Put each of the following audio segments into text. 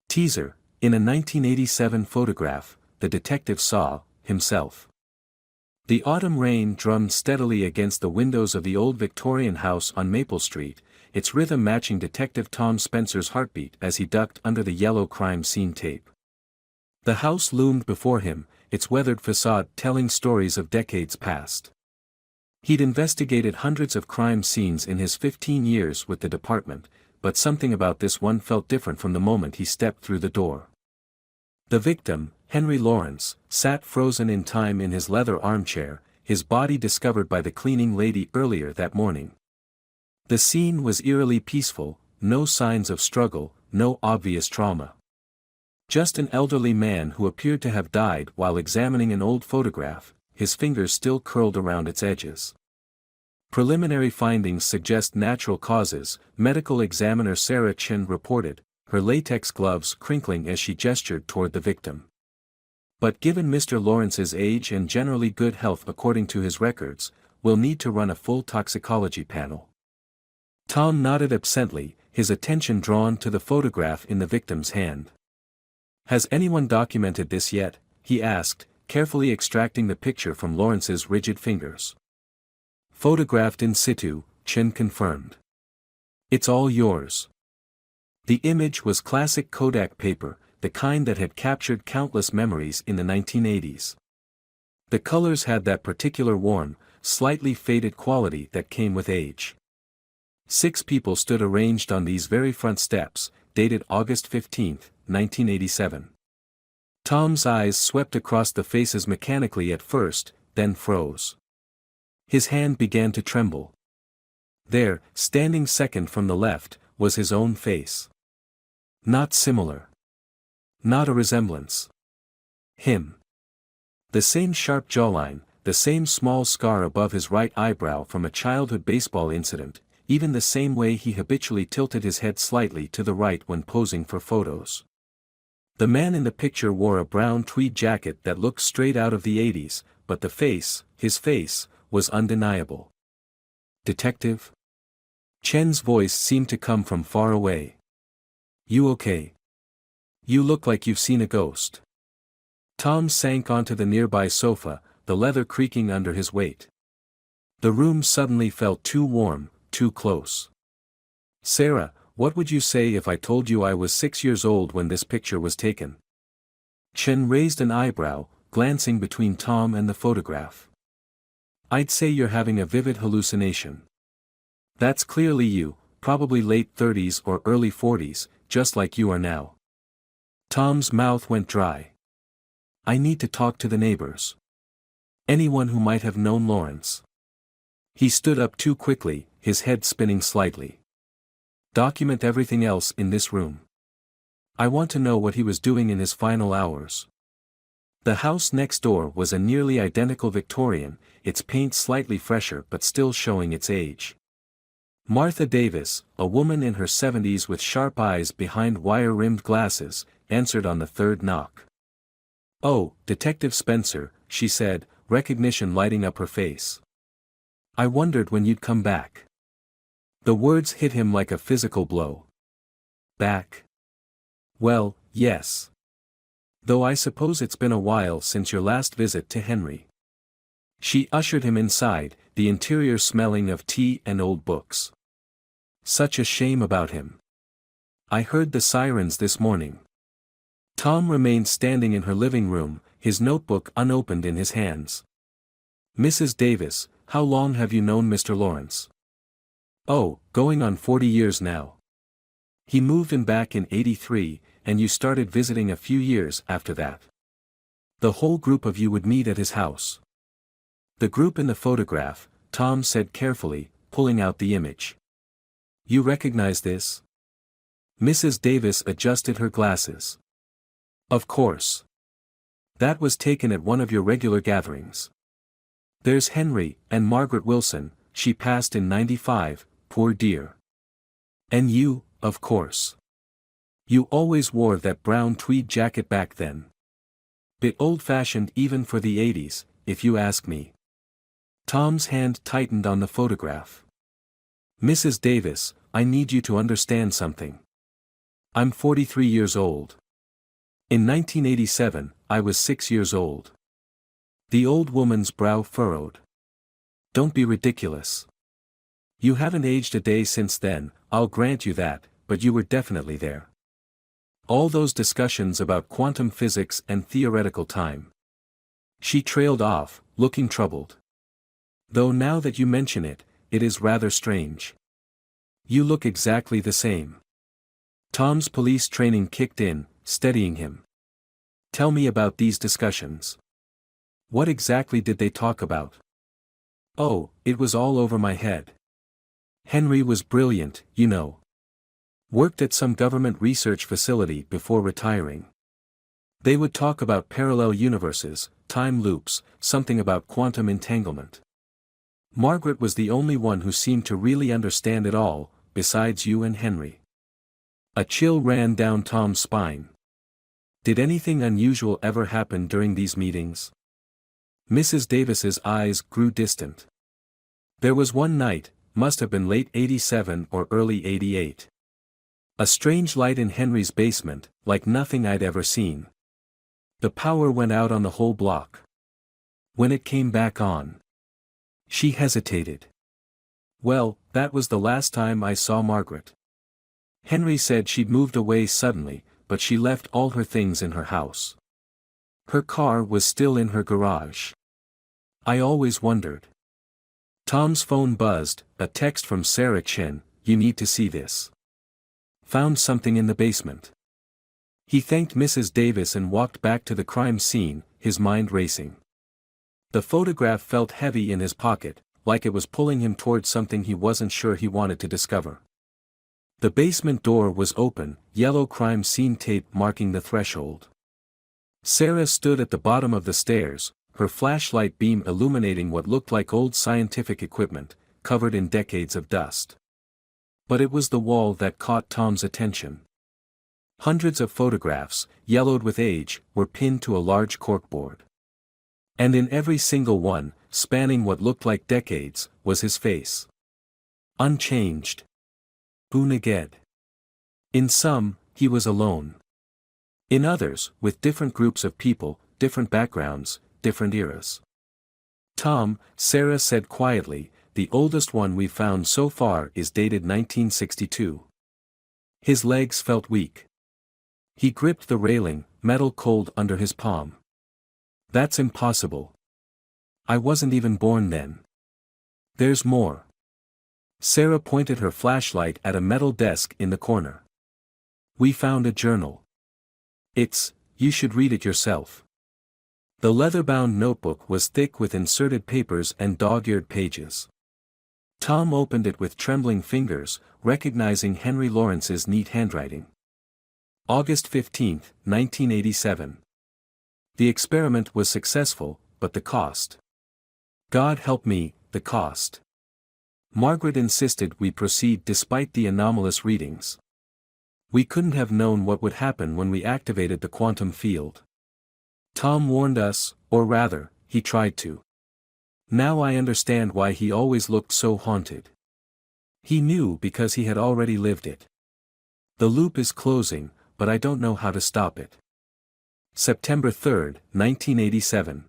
Teaser: in a 1987 photograph, the detective saw himself. The autumn rain drummed steadily against the windows of the old Victorian house on Maple Street, its rhythm matching Detective Tom Spencer's heartbeat as he ducked under the yellow crime scene tape. The house loomed before him, its weathered facade telling stories of decades past. He'd investigated hundreds of crime scenes in his 15 years with the department, but something about this one felt different from the moment he stepped through the door. The victim, Henry Lawrence, sat frozen in time in his leather armchair, his body discovered by the cleaning lady earlier that morning. The scene was eerily peaceful, no signs of struggle, no obvious trauma. Just an elderly man who appeared to have died while examining an old photograph, his fingers still curled around its edges. Preliminary findings suggest natural causes, medical examiner Sarah Chin reported, her latex gloves crinkling as she gestured toward the victim. But given Mr. Lawrence's age and generally good health according to his records, we'll need to run a full toxicology panel. Tom nodded absently, his attention drawn to the photograph in the victim's hand. Has anyone documented this yet? He asked, carefully extracting the picture from Lawrence's rigid fingers. Photographed in situ, Chin confirmed. It's all yours. The image was classic Kodak paper, the kind that had captured countless memories in the 1980s. The colors had that particular warm, slightly faded quality that came with age. 6 people stood arranged on these very front steps, dated August 15, 1987. Tom's eyes swept across the faces mechanically at first, then froze. His hand began to tremble. There, standing second from the left, was his own face. Not similar. Not a resemblance. Him. The same sharp jawline, the same small scar above his right eyebrow from a childhood baseball incident, even the same way he habitually tilted his head slightly to the right when posing for photos. The man in the picture wore a brown tweed jacket that looked straight out of the 80s, but the face, his face, was undeniable. Detective? Chen's voice seemed to come from far away. You okay? You look like you've seen a ghost. Tom sank onto the nearby sofa, the leather creaking under his weight. The room suddenly felt too warm, too close. Sarah, what would you say if I told you I was 6 years old when this picture was taken? Chen raised an eyebrow, glancing between Tom and the photograph. I'd say you're having a vivid hallucination. That's clearly you, probably late 30s or early 40s, just like you are now. Tom's mouth went dry. I need to talk to the neighbors. Anyone who might have known Lawrence. He stood up too quickly, his head spinning slightly. Document everything else in this room. I want to know what he was doing in his final hours. The house next door was a nearly identical Victorian, its paint slightly fresher but still showing its age. Martha Davis, a woman in her 70s with sharp eyes behind wire-rimmed glasses, answered on the third knock. Oh, Detective Spencer, she said, recognition lighting up her face. I wondered when you'd come back. The words hit him like a physical blow. Back? Well, yes. Though I suppose it's been a while since your last visit to Henry. She ushered him inside, the interior smelling of tea and old books. Such a shame about him. I heard the sirens this morning. Tom remained standing in her living room, his notebook unopened in his hands. Mrs. Davis, how long have you known Mr. Lawrence? Oh, going on 40 years now. He moved in back in '83, and you started visiting a few years after that. The whole group of you would meet at his house. The group in the photograph, Tom said carefully, pulling out the image. You recognize this? Mrs. Davis adjusted her glasses. Of course. That was taken at one of your regular gatherings. There's Henry, and Margaret Wilson, she passed in '95, poor dear. And you, of course. You always wore that brown tweed jacket back then. Bit old-fashioned even for the '80s, if you ask me. Tom's hand tightened on the photograph. Mrs. Davis, I need you to understand something. I'm 43 years old. In 1987, I was 6 years old. The old woman's brow furrowed. Don't be ridiculous. You haven't aged a day since then, I'll grant you that, but you were definitely there. All those discussions about quantum physics and theoretical time. She trailed off, looking troubled. Though now that you mention it, it is rather strange. You look exactly the same. Tom's police training kicked in, steadying him. Tell me about these discussions. What exactly did they talk about? Oh, it was all over my head. Henry was brilliant, you know. Worked at some government research facility before retiring. They would talk about parallel universes, time loops, something about quantum entanglement. Margaret was the only one who seemed to really understand it all, besides you and Henry. A chill ran down Tom's spine. Did anything unusual ever happen during these meetings? Mrs. Davis's eyes grew distant. There was one night, must have been late 87 or early 88. A strange light in Henry's basement, like nothing I'd ever seen. The power went out on the whole block. When it came back on. She hesitated. Well, that was the last time I saw Margaret. Henry said she'd moved away suddenly, but she left all her things in her house. Her car was still in her garage. I always wondered. Tom's phone buzzed, a text from Sarah Chen, you need to see this. Found something in the basement. He thanked Mrs. Davis and walked back to the crime scene, his mind racing. The photograph felt heavy in his pocket, like it was pulling him towards something he wasn't sure he wanted to discover. The basement door was open, yellow crime scene tape marking the threshold. Sarah stood at the bottom of the stairs, her flashlight beam illuminating what looked like old scientific equipment, covered in decades of dust. But it was the wall that caught Tom's attention. Hundreds of photographs, yellowed with age, were pinned to a large corkboard. And in every single one, spanning what looked like decades, was his face. Unchanged. Unaged. In some, he was alone. In others, with different groups of people, different backgrounds, different eras. Tom, Sarah said quietly, the oldest one we've found so far is dated 1962. His legs felt weak. He gripped the railing, metal cold under his palm. That's impossible. I wasn't even born then. There's more. Sarah pointed her flashlight at a metal desk in the corner. We found a journal. You should read it yourself. The leather-bound notebook was thick with inserted papers and dog-eared pages. Tom opened it with trembling fingers, recognizing Henry Lawrence's neat handwriting. August 15, 1987. The experiment was successful, but the cost. God help me, the cost. Margaret insisted we proceed despite the anomalous readings. We couldn't have known what would happen when we activated the quantum field. Tom warned us, or rather, he tried to. Now I understand why he always looked so haunted. He knew because he had already lived it. The loop is closing, but I don't know how to stop it. September 3, 1987.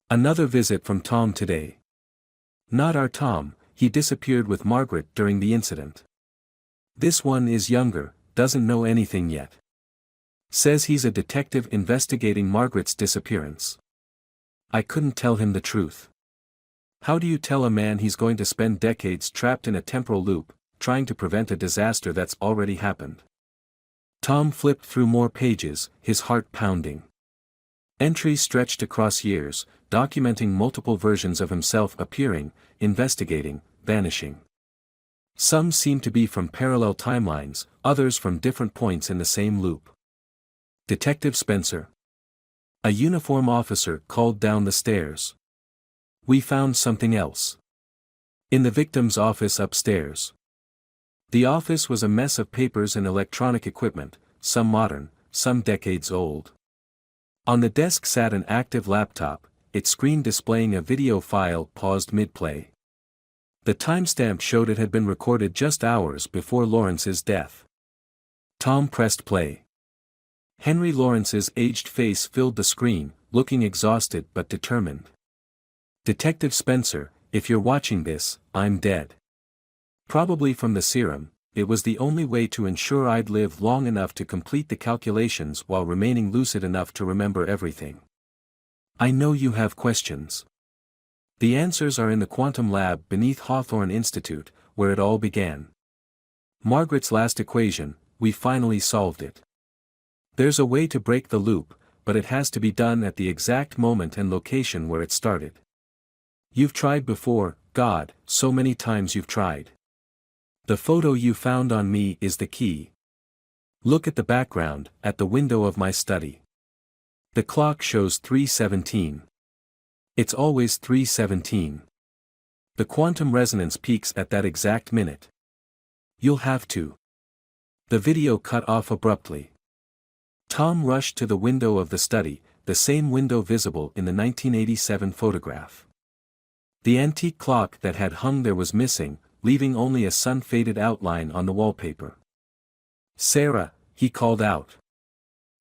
Another visit from Tom today. Not our Tom, he disappeared with Margaret during the incident. This one is younger, doesn't know anything yet. Says he's a detective investigating Margaret's disappearance. I couldn't tell him the truth. How do you tell a man he's going to spend decades trapped in a temporal loop, trying to prevent a disaster that's already happened? Tom flipped through more pages, his heart pounding. Entries stretched across years, documenting multiple versions of himself appearing, investigating, vanishing. Some seemed to be from parallel timelines, others from different points in the same loop. Detective Spencer. A uniformed officer called down the stairs. We found something else. In the victim's office upstairs. The office was a mess of papers and electronic equipment, some modern, some decades old. On the desk sat an active laptop, its screen displaying a video file paused mid-play. The timestamp showed it had been recorded just hours before Lawrence's death. Tom pressed play. Henry Lawrence's aged face filled the screen, looking exhausted but determined. Detective Spencer, if you're watching this, I'm dead. Probably from the serum. It was the only way to ensure I'd live long enough to complete the calculations while remaining lucid enough to remember everything. I know you have questions. The answers are in the quantum lab beneath Hawthorne Institute, where it all began. Margaret's last equation, we finally solved it. There's a way to break the loop, but it has to be done at the exact moment and location where it started. You've tried before, God, so many times you've tried. The photo you found on me is the key. Look at the background, at the window of my study. The clock shows 3:17. It's always 3:17. The quantum resonance peaks at that exact minute. You'll have to. The video cut off abruptly. Tom rushed to the window of the study, the same window visible in the 1987 photograph. The antique clock that had hung there was missing, leaving only a sun-faded outline on the wallpaper. Sarah, he called out.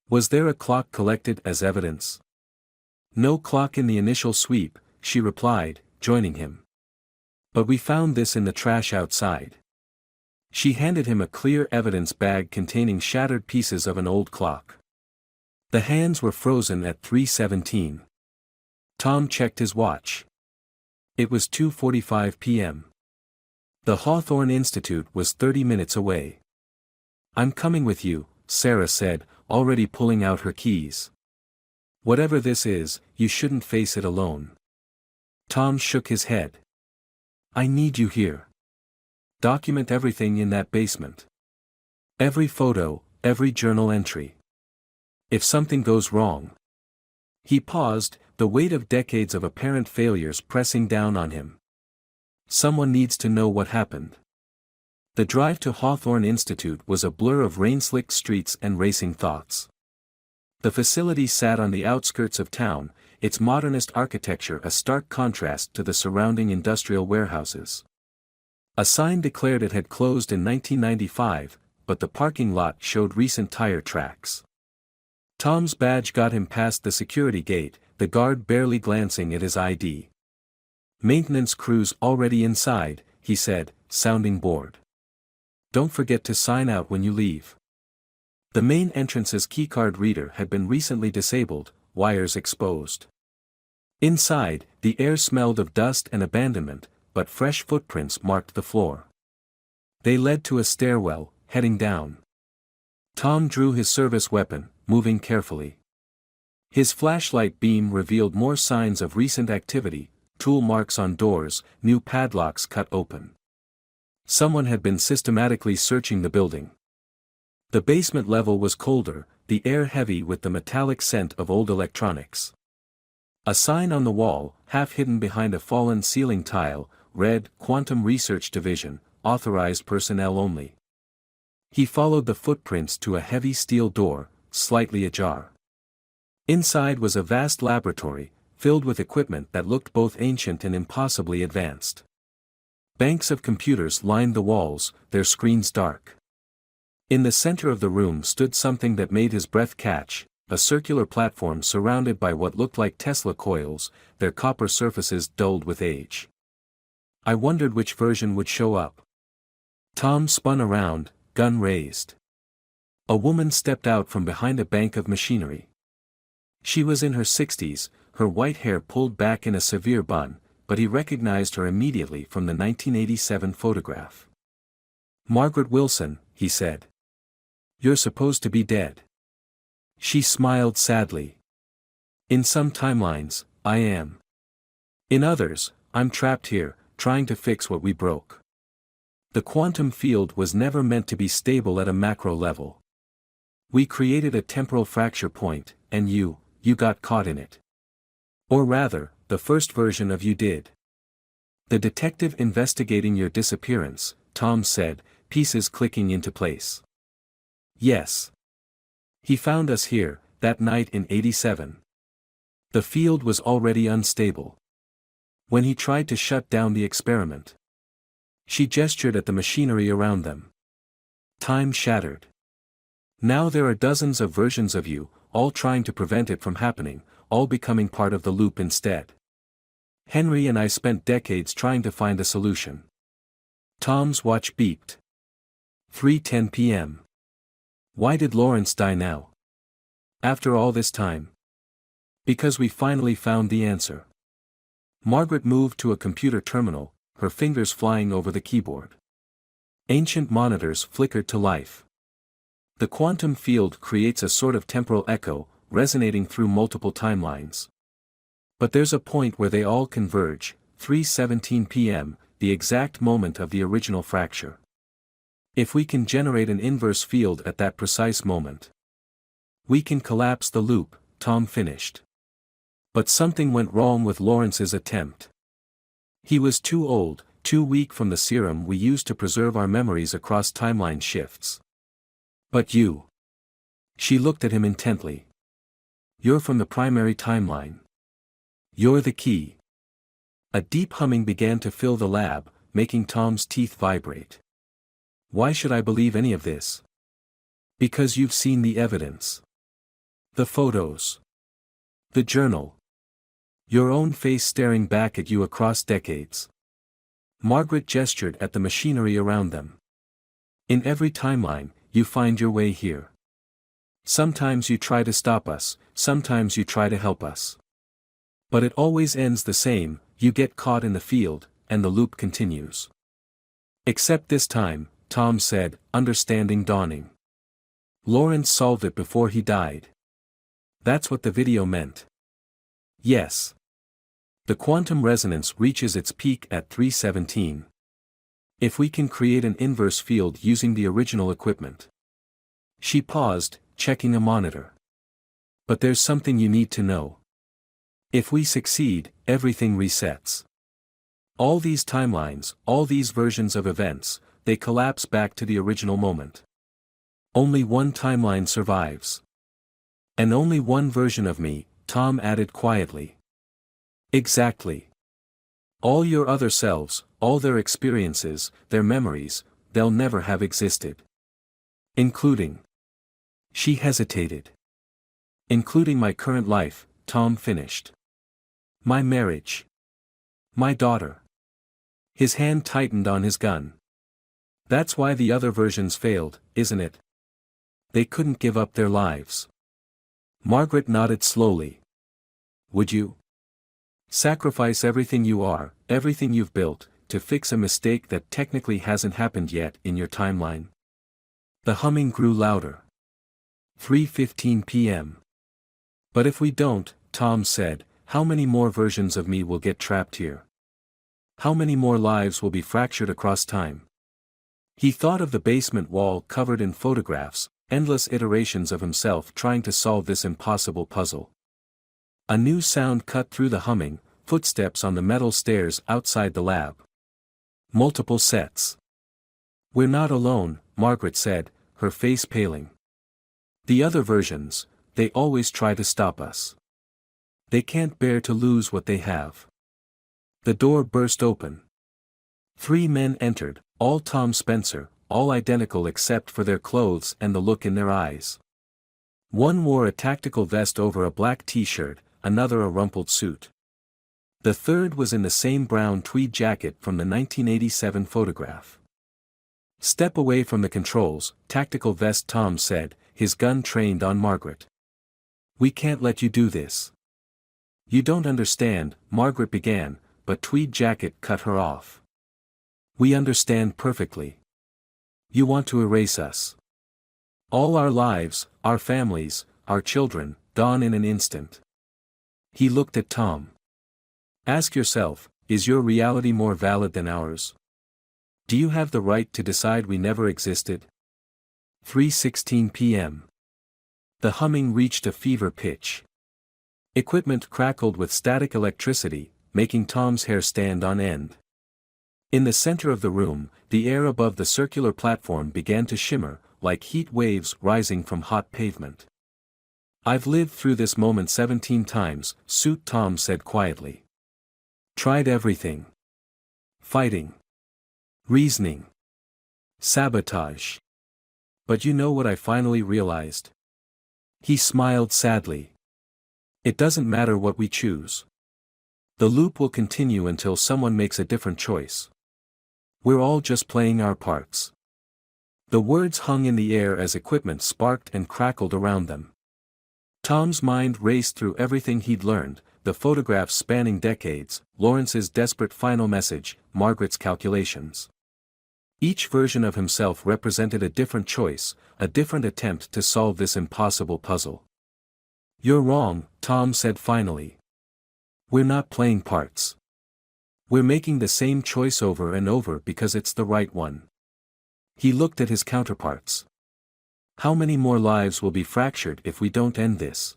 Was there a clock collected as evidence? No clock in the initial sweep, she replied, joining him. But we found this in the trash outside. She handed him a clear evidence bag containing shattered pieces of an old clock. The hands were frozen at 3:17. Tom checked his watch. It was 2:45 p.m. The Hawthorne Institute was 30 minutes away. I'm coming with you, Sarah said, already pulling out her keys. Whatever this is, you shouldn't face it alone. Tom shook his head. I need you here. Document everything in that basement. Every photo, every journal entry. If something goes wrong. He paused, the weight of decades of apparent failures pressing down on him. Someone needs to know what happened. The drive to Hawthorne Institute was a blur of rain-slicked streets and racing thoughts. The facility sat on the outskirts of town, its modernist architecture a stark contrast to the surrounding industrial warehouses. A sign declared it had closed in 1995, but the parking lot showed recent tire tracks. Tom's badge got him past the security gate, the guard barely glancing at his ID. Maintenance crews already inside, he said, sounding bored. Don't forget to sign out when you leave. The main entrance's keycard reader had been recently disabled, wires exposed. Inside, the air smelled of dust and abandonment, but fresh footprints marked the floor. They led to a stairwell, heading down. Tom drew his service weapon, moving carefully. His flashlight beam revealed more signs of recent activity, tool marks on doors, new padlocks cut open. Someone had been systematically searching the building. The basement level was colder, the air heavy with the metallic scent of old electronics. A sign on the wall, half hidden behind a fallen ceiling tile, read, Quantum Research Division, authorized personnel only. He followed the footprints to a heavy steel door, slightly ajar. Inside was a vast laboratory, filled with equipment that looked both ancient and impossibly advanced. Banks of computers lined the walls, their screens dark. In the center of the room stood something that made his breath catch, a circular platform surrounded by what looked like Tesla coils, their copper surfaces dulled with age. I wondered which version would show up. Tom spun around, gun raised. A woman stepped out from behind a bank of machinery. She was in her 60s, her white hair pulled back in a severe bun, but he recognized her immediately from the 1987 photograph. Margaret Wilson, he said. You're supposed to be dead. She smiled sadly. In some timelines, I am. In others, I'm trapped here, trying to fix what we broke. The quantum field was never meant to be stable at a macro level. We created a temporal fracture point, and you got caught in it. Or rather, the first version of you did. The detective investigating your disappearance, Tom said, pieces clicking into place. Yes. He found us here, that night in '87. The field was already unstable. When he tried to shut down the experiment. She gestured at the machinery around them. Time shattered. Now there are dozens of versions of you, all trying to prevent it from happening, all becoming part of the loop instead. Henry and I spent decades trying to find a solution. Tom's watch beeped. 3:10 p.m. Why did Lawrence die now? After all this time? Because we finally found the answer. Margaret moved to a computer terminal, her fingers flying over the keyboard. Ancient monitors flickered to life. The quantum field creates a sort of temporal echo, resonating through multiple timelines. But there's a point where they all converge, 3:17 p.m., the exact moment of the original fracture. If we can generate an inverse field at that precise moment, we can collapse the loop, Tom finished. But something went wrong with Lawrence's attempt. He was too old, too weak from the serum we used to preserve our memories across timeline shifts. But you. She looked at him intently. You're from the primary timeline. You're the key. A deep humming began to fill the lab, making Tom's teeth vibrate. Why should I believe any of this? Because you've seen the evidence. The photos. The journal. Your own face staring back at you across decades. Margaret gestured at the machinery around them. In every timeline, you find your way here. Sometimes you try to stop us, sometimes you try to help us. But it always ends the same, you get caught in the field, and the loop continues. Except this time, Tom said, understanding dawning. Lawrence solved it before he died. That's what the video meant. Yes. The quantum resonance reaches its peak at 3:17. If we can create an inverse field using the original equipment. She paused, checking a monitor. But there's something you need to know. If we succeed, everything resets. All these timelines, all these versions of events, they collapse back to the original moment. Only one timeline survives. And only one version of me, Tom added quietly. Exactly. All your other selves, all their experiences, their memories, they'll never have existed. Including. She hesitated. Including my current life, Tom finished. My marriage. My daughter. His hand tightened on his gun. That's why the other versions failed, isn't it? They couldn't give up their lives. Margaret nodded slowly. Would you? Sacrifice everything you are, everything you've built, to fix a mistake that technically hasn't happened yet in your timeline? The humming grew louder. 3:15 p.m. But if we don't, Tom said, how many more versions of me will get trapped here? How many more lives will be fractured across time? He thought of the basement wall covered in photographs, endless iterations of himself trying to solve this impossible puzzle. A new sound cut through the humming, footsteps on the metal stairs outside the lab. Multiple sets. We're not alone, Margaret said, her face paling. The other versions, they always try to stop us. They can't bear to lose what they have. The door burst open. 3 men entered, all Tom Spencer, all identical except for their clothes and the look in their eyes. One wore a tactical vest over a black t-shirt, another a rumpled suit. The third was in the same brown tweed jacket from the 1987 photograph. Step away from the controls, tactical vest, Tom said, his gun trained on Margaret. We can't let you do this. You don't understand, Margaret began, but tweed jacket cut her off. We understand perfectly. You want to erase us. All our lives, our families, our children, gone in an instant. He looked at Tom. Ask yourself, is your reality more valid than ours? Do you have the right to decide we never existed? 3:16 p.m. The humming reached a fever pitch. Equipment crackled with static electricity, making Tom's hair stand on end. In the center of the room, the air above the circular platform began to shimmer, like heat waves rising from hot pavement. I've lived through this moment 17 times, Suit Tom said quietly. Tried everything. Fighting. Reasoning. Sabotage. But you know what I finally realized? He smiled sadly. It doesn't matter what we choose. The loop will continue until someone makes a different choice. We're all just playing our parts. The words hung in the air as equipment sparked and crackled around them. Tom's mind raced through everything he'd learned, the photographs spanning decades, Lawrence's desperate final message, Margaret's calculations. Each version of himself represented a different choice, a different attempt to solve this impossible puzzle. You're wrong, Tom said finally. We're not playing parts. We're making the same choice over and over because it's the right one. He looked at his counterparts. How many more lives will be fractured if we don't end this?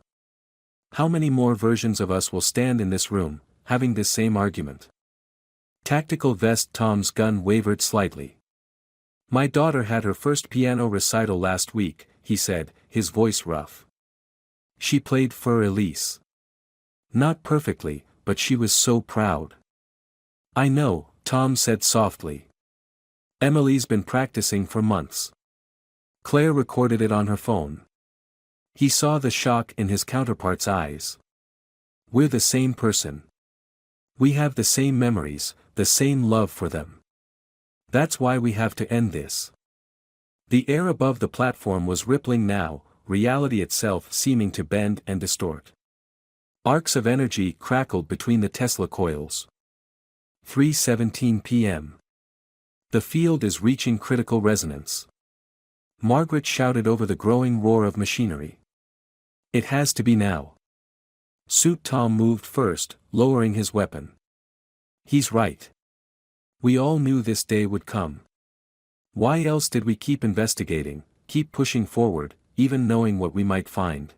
How many more versions of us will stand in this room, having this same argument? Tactical vest Tom's gun wavered slightly. My daughter had her first piano recital last week, he said, his voice rough. She played for Elise. Not perfectly, but she was so proud. I know, Tom said softly. Emily's been practicing for months. Claire recorded it on her phone. He saw the shock in his counterpart's eyes. We're the same person. We have the same memories, the same love for them. That's why we have to end this. The air above the platform was rippling now, reality itself seeming to bend and distort. Arcs of energy crackled between the Tesla coils. 3:17 p.m. The field is reaching critical resonance. Margaret shouted over the growing roar of machinery. It has to be now. Suit Tom moved first, lowering his weapon. He's right. We all knew this day would come. Why else did we keep investigating, keep pushing forward, even knowing what we might find?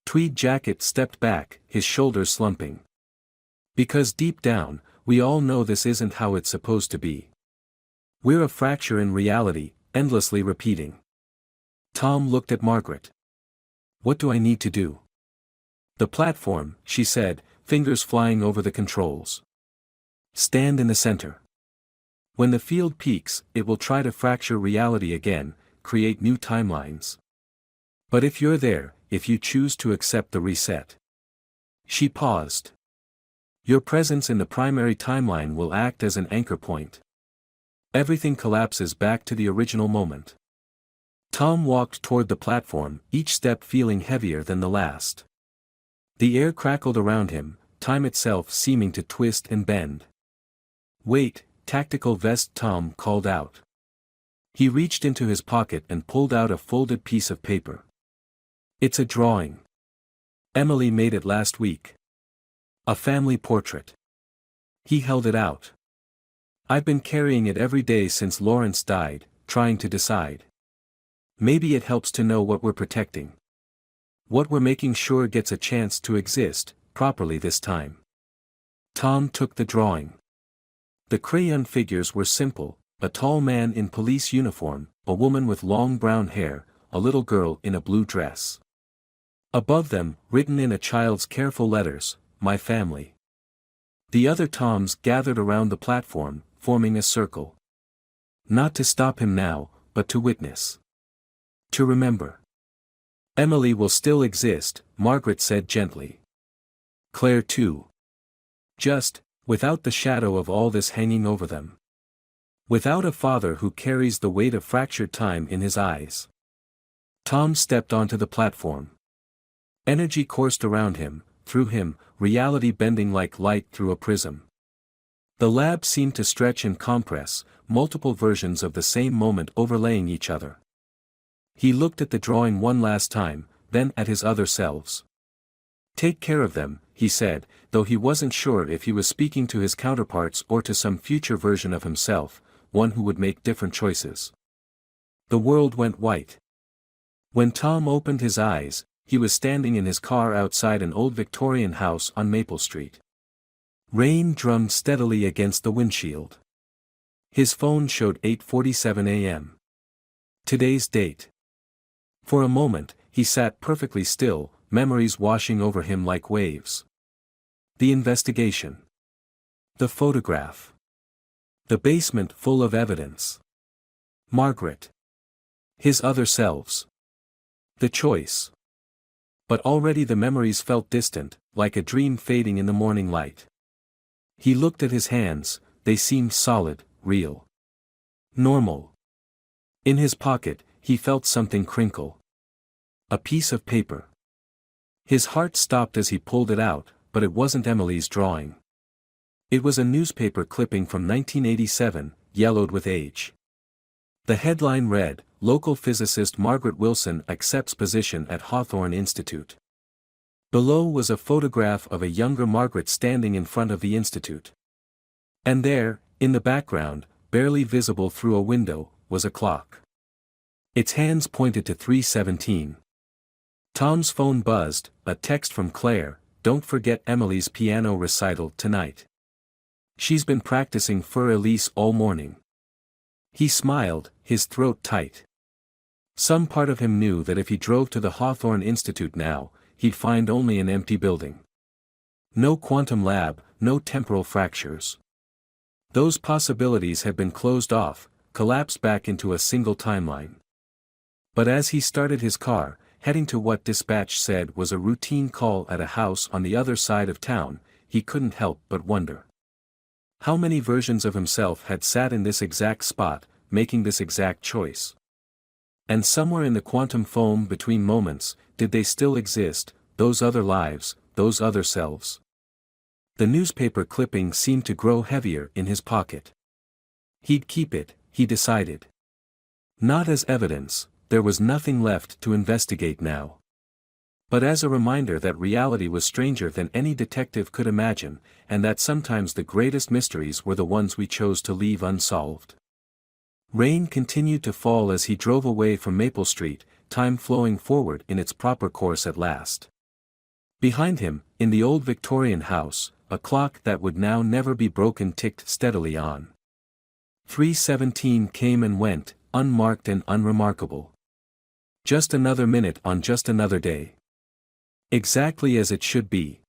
Tweed Jacket stepped back, his shoulders slumping. Because deep down, we all know this isn't how it's supposed to be. We're a fracture in reality, endlessly repeating. Tom looked at Margaret. What do I need to do? The platform, she said, fingers flying over the controls. Stand in the center. When the field peaks, it will try to fracture reality again, create new timelines. But if you're there, if you choose to accept the reset. She paused. Your presence in the primary timeline will act as an anchor point. Everything collapses back to the original moment. Tom walked toward the platform, each step feeling heavier than the last. The air crackled around him, time itself seeming to twist and bend. Wait, tactical vest Tom called out. He reached into his pocket and pulled out a folded piece of paper. It's a drawing. Emily made it last week. A family portrait. He held it out. I've been carrying it every day since Lawrence died, trying to decide. Maybe it helps to know what we're protecting. What we're making sure gets a chance to exist, properly this time. Tom took the drawing. The crayon figures were simple, a tall man in police uniform, a woman with long brown hair, a little girl in a blue dress. Above them, written in a child's careful letters, my family. The other Toms gathered around the platform, forming a circle. Not to stop him now, but to witness. To remember. Emily will still exist, Margaret said gently. Claire too. Just, without the shadow of all this hanging over them. Without a father who carries the weight of fractured time in his eyes. Tom stepped onto the platform. Energy coursed around him, through him, reality bending like light through a prism. The lab seemed to stretch and compress, multiple versions of the same moment overlaying each other. He looked at the drawing one last time, then at his other selves. Take care of them, he said, though he wasn't sure if he was speaking to his counterparts or to some future version of himself, one who would make different choices. The world went white. When Tom opened his eyes, he was standing in his car outside an old Victorian house on Maple Street. Rain drummed steadily against the windshield. His phone showed 8:47 a.m. Today's date. For a moment, he sat perfectly still, memories washing over him like waves. The investigation. The photograph. The basement full of evidence. Margaret. His other selves. The choice. But already the memories felt distant, like a dream fading in the morning light. He looked at his hands, they seemed solid, real. Normal. In his pocket, he felt something crinkle. A piece of paper. His heart stopped as he pulled it out, but it wasn't Emily's drawing. It was a newspaper clipping from 1987, yellowed with age. The headline read, "Local physicist Margaret Wilson accepts position at Hawthorne Institute." Below was a photograph of a younger Margaret standing in front of the institute. And there, in the background, barely visible through a window, was a clock. Its hands pointed to 3:17. Tom's phone buzzed, a text from Claire, "Don't forget Emily's piano recital tonight. She's been practicing for Elise all morning." He smiled, his throat tight. Some part of him knew that if he drove to the Hawthorne Institute now, he'd find only an empty building. No quantum lab, no temporal fractures. Those possibilities had been closed off, collapsed back into a single timeline. But as he started his car, heading to what dispatch said was a routine call at a house on the other side of town, he couldn't help but wonder. How many versions of himself had sat in this exact spot, making this exact choice? And somewhere in the quantum foam between moments, did they still exist, those other lives, those other selves? The newspaper clipping seemed to grow heavier in his pocket. He'd keep it, he decided. Not as evidence, there was nothing left to investigate now. But as a reminder that reality was stranger than any detective could imagine, and that sometimes the greatest mysteries were the ones we chose to leave unsolved. Rain continued to fall as he drove away from Maple Street, time flowing forward in its proper course at last. Behind him, in the old Victorian house, a clock that would now never be broken ticked steadily on. 3:17 came and went, unmarked and unremarkable. Just another minute on just another day. Exactly as it should be.